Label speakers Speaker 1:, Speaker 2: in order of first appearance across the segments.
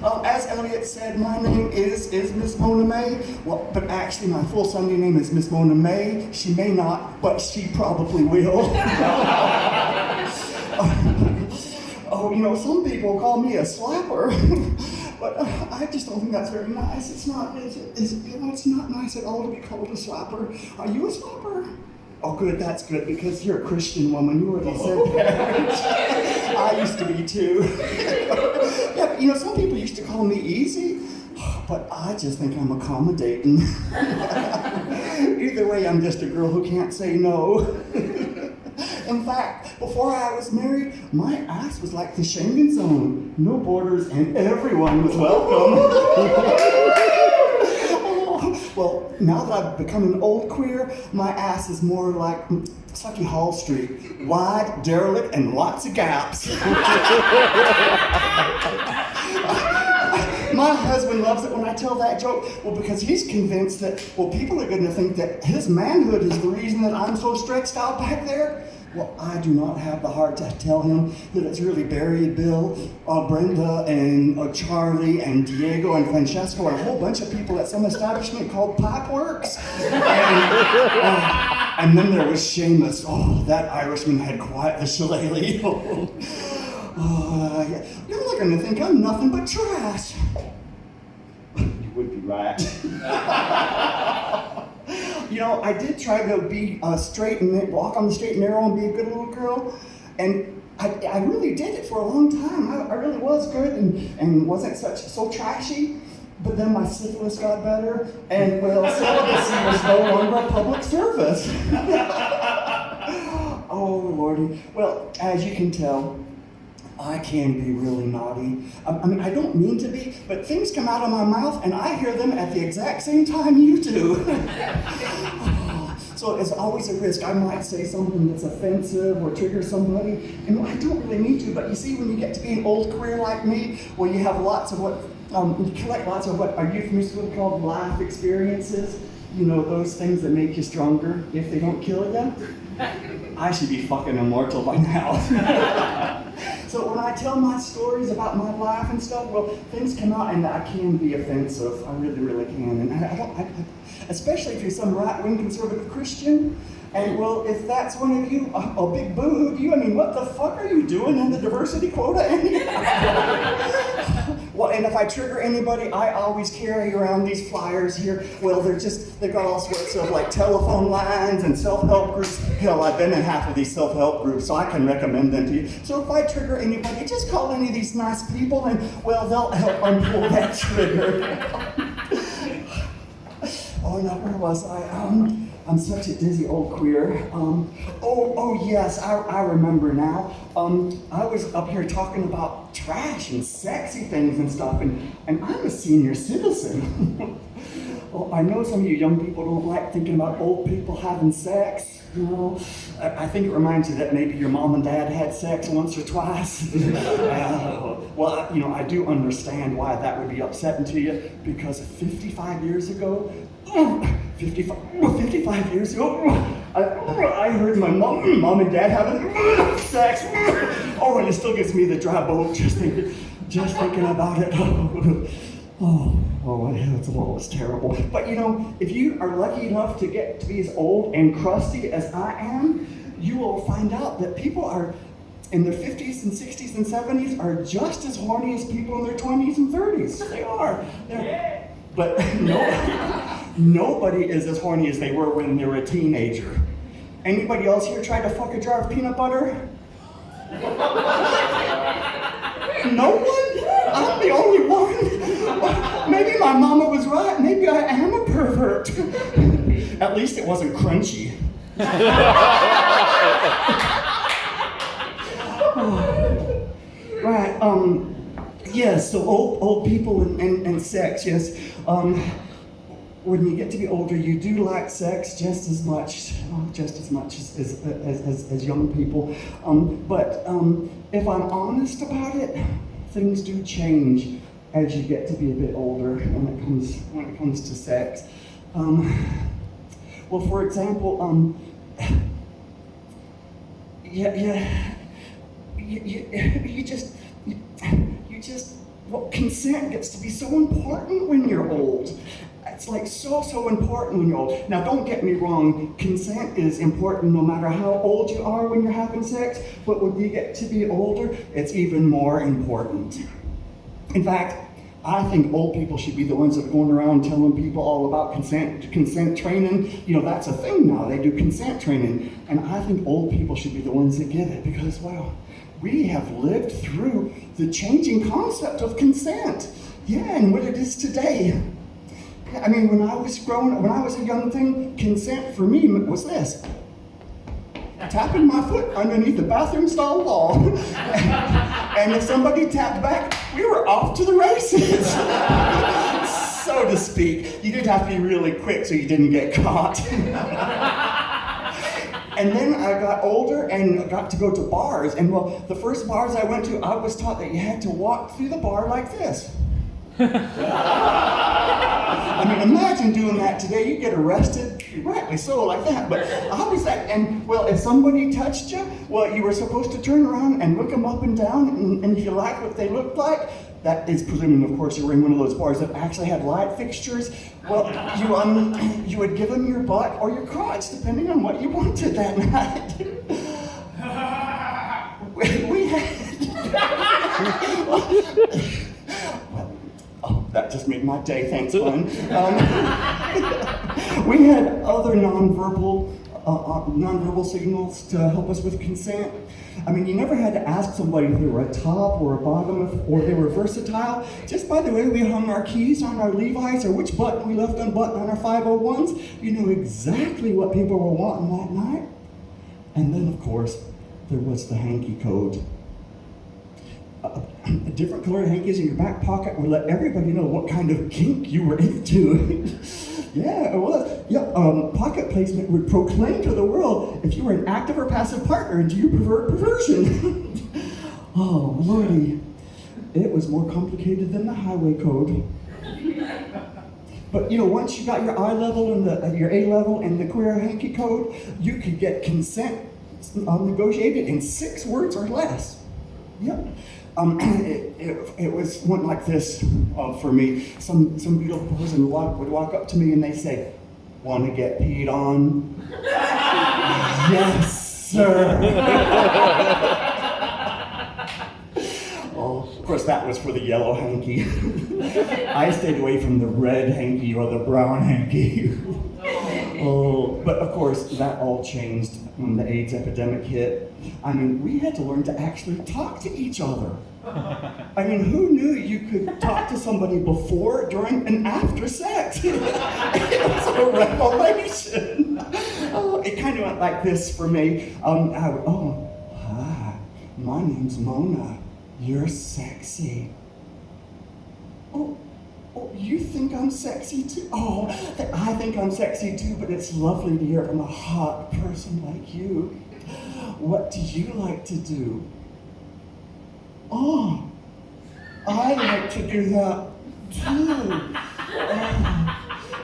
Speaker 1: As Elliot said, my name is Miss Mona May. Well, but actually my full Sunday name is Miss Mona May. She may not, but she probably will. Some people call me a slapper, but I just don't think that's very nice. It's not nice at all to be called a slapper. Are you a slapper? Oh, good, that's good, because you're a Christian woman. You already said that. I used to be too. Yeah, but some people used to call me easy, but I just think I'm accommodating. Either way, I'm just a girl who can't say no. In fact, before I was married, my ass was like the Schengen zone. No borders and everyone was welcome. Well, now that I've become an old queer, my ass is more like Sucky Hall Street. Wide, derelict, and lots of gaps. My husband loves it when I tell that joke, well, because he's convinced that, people are going to think that his manhood is the reason that I'm so stretched out back there. Well, I do not have the heart to tell him that it's really Barry, Bill, Brenda, and Charlie, and Diego, and Francesco, and a whole bunch of people at some establishment called Pipeworks. And then there was Seamus. Oh, that Irishman had quite the shillelagh. Yeah. You're not going to think I'm nothing but trash. You would be right. I did try to be straight and walk on the straight and narrow and be a good little girl, and I really did it for a long time. I really was good and wasn't so trashy. But then my syphilis got better, and celibacy was no longer a public service. Oh Lordy. Well, as you can tell, I can be really naughty. I don't mean to be, but things come out of my mouth and I hear them at the exact same time you do. So it's always a risk. I might say something that's offensive or trigger somebody, and I don't really need to, but you see, when you get to be an old queer like me, well, you have lots of you collect lots of what are euphemistically called life experiences. Those things that make you stronger if they don't kill you. I should be fucking immortal by now. So when I tell my stories about my life and stuff, things come out and I can be offensive. I really, really can. And I don't, especially if you're some right-wing conservative Christian. And if that's one of you, a big boo-hoo to you. What the fuck are you doing in the diversity quota? Well, and if I trigger anybody, I always carry around these flyers here. Well, they've got all sorts of telephone lines and self-help groups. Hell, I've been in half of these self-help groups, so I can recommend them to you. So if I trigger anybody, just call any of these nice people and, they'll help unpull that trigger. Oh, now where was I? I'm such a dizzy old queer. Yes, I remember now. I was up here talking about trash and sexy things and stuff, and I'm a senior citizen. Well, I know some of you young people don't like thinking about old people having sex. I think it reminds you that maybe your mom and dad had sex once or twice. I do understand why that would be upsetting to you, because 55 years ago, 55 years ago, I heard my mom and dad having sex. Oh, and it still gives me the dry bolt just thinking about it. It was terrible. But if you are lucky enough to get to be as old and crusty as I am, you will find out that people are in their 50s and 60s and 70s are just as horny as people in their 20s and 30s. They are. But nobody is as horny as they were when they were a teenager. Anybody else here tried to fuck a jar of peanut butter? No one? I'm the only one? Maybe my mama was right. Maybe I am a pervert. At least it wasn't crunchy. Right, yes, so old people and sex, yes. When you get to be older, you do like sex just as much as young people. But if I'm honest about it, things do change as you get to be a bit older when it comes to sex. Well, for example, you just well, consent gets to be so important when you're old. It's like so important when you're old. Now, don't get me wrong, consent is important no matter how old you are when you're having sex, but when you get to be older, it's even more important. In fact, I think old people should be the ones that are going around telling people all about consent training. You know, that's a thing now. They do consent training. And I think old people should be the ones that give it because, well, we have lived through the changing concept of consent. Yeah, and what it is today. I mean, when I was a young thing, consent for me was this. Tapping my foot underneath the bathroom stall wall. And if somebody tapped back, we were off to the races. So to speak. You did have to be really quick so you didn't get caught. And then I got older and got to go to bars. And well, the first bars I went to, I was taught that you had to walk through the bar like this. I mean, imagine doing that today. You get arrested, rightly so, like that. But I was like, and well, if somebody touched you, well, you were supposed to turn around and look them up and down, and if you liked what they looked like, that is presuming, of course, you were in one of those bars that actually had light fixtures. Well, you would give them your butt or your crotch, depending on what you wanted that night. we had. Oh, that just made my day, thanks, Glenn. We had other nonverbal signals to help us with consent. I mean, you never had to ask somebody if they were a top or a bottom or they were versatile. Just by the way we hung our keys on our Levi's or which button we left unbuttoned on our 501s, you knew exactly what people were wanting that night. And then, of course, there was the hanky code. Different colored hankies in your back pocket would let everybody know what kind of kink you were into. Yeah, it was. Yeah, pocket placement would proclaim to the world if you were an active or passive partner and do you prefer perversion. Oh, Lordy. It was more complicated than the highway code. But you know, once you got your I level and your A level and the queer hanky code, you could get consent negotiated in 6 words or less. Yep. It was went like this for me. Some beautiful person would walk up to me and they say, "Want to get peed on?" Yes, sir. Oh, of course, that was for the yellow hanky. I stayed away from the red hanky or the brown hanky. Oh, but of course, that all changed when the AIDS epidemic hit. I mean, we had to learn to actually talk to each other. I mean, who knew you could talk to somebody before, during, and after sex? It was a revelation. Oh, it kind of went like this for me. Hi, my name's Mona. You're sexy. Oh, you think I'm sexy too? Oh, I think I'm sexy too, but it's lovely to hear from a hot person like you. What do you like to do? Oh, I like to do that too.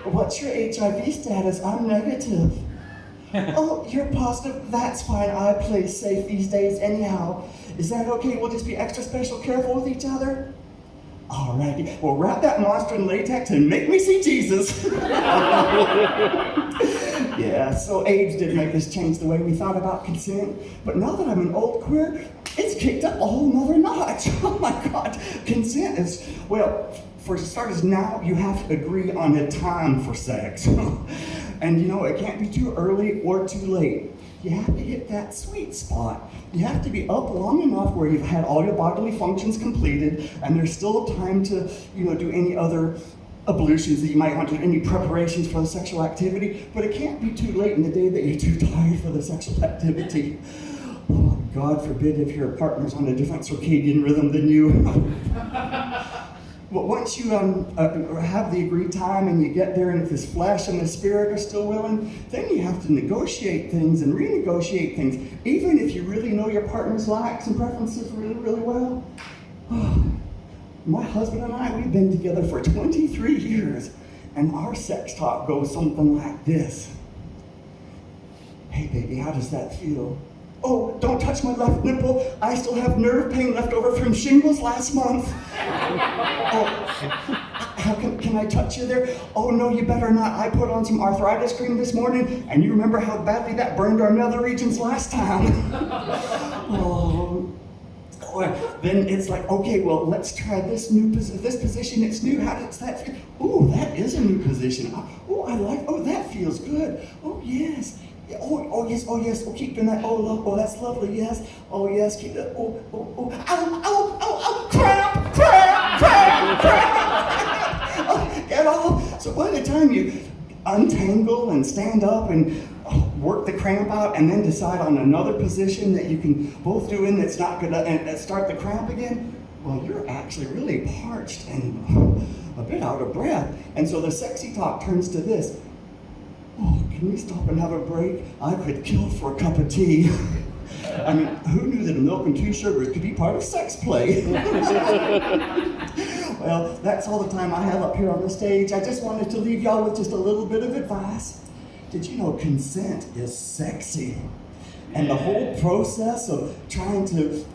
Speaker 1: What's your HIV status? I'm negative. Oh, you're positive? That's fine. I play safe these days anyhow. Is that okay? We'll just be extra special careful with each other? Alrighty, well, wrap that monster in latex and make me see Jesus. Yeah, so AIDS did make us change the way we thought about consent. But now that I'm an old queer, it's kicked up a whole nother notch. Oh my God, consent is, well, for starters, now you have to agree on a time for sex. And you know, it can't be too early or too late. You have to hit that sweet spot. You have to be up long enough where you've had all your bodily functions completed and there's still time to, you know, do any other ablutions that you might want to do, any preparations for the sexual activity, but it can't be too late in the day that you're too tired for the sexual activity. Oh, God forbid if your partner's on a different circadian rhythm than you. But once you have the agreed time and you get there and if his flesh and the spirit are still willing, then you have to negotiate things and renegotiate things, even if you really know your partner's likes and preferences really, really well. My husband and I, we've been together for 23 years, and our sex talk goes something like this. Hey baby, how does that feel? Oh, don't touch my left nipple. I still have nerve pain left over from shingles last month. Oh, how can I touch you there? Oh, no, you better not. I put on some arthritis cream this morning, and you remember how badly that burned our nether regions last time. Oh. Then it's like, okay, well, let's try this position. It's new. How does that feel? Oh, that is a new position. Oh, I like. Oh, that feels good. Oh, yes. Oh, yes. Oh, yes. Oh, keep doing that. Oh, that's lovely. Yes. Oh, yes. Keep that. Oh. Ow. Cramp. Oh, get off. So by the time you untangle and stand up and work the cramp out and then decide on another position that you can both do in that's not going to start the cramp again, well, you're actually really parched and a bit out of breath. And so the sexy talk turns to this. Oh, can we stop and have a break? I could kill for a cup of tea. I mean, who knew that milk and 2 sugars could be part of sex play? Well, that's all the time I have up here on the stage. I just wanted to leave y'all with just a little bit of advice. Did you know consent is sexy? And the whole process of trying to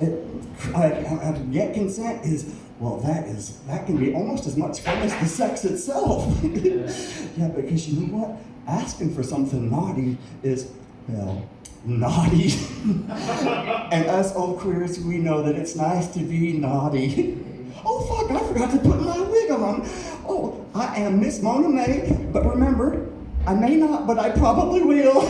Speaker 1: get consent is, well, that can be almost as much fun as the sex itself. Yeah, because you know what? Asking for something naughty is, well, naughty. And us old queers, we know that it's nice to be naughty. Oh, fuck, I forgot to put my wig on. Oh, I am Miss Mona May, but remember, I may not, but I probably will.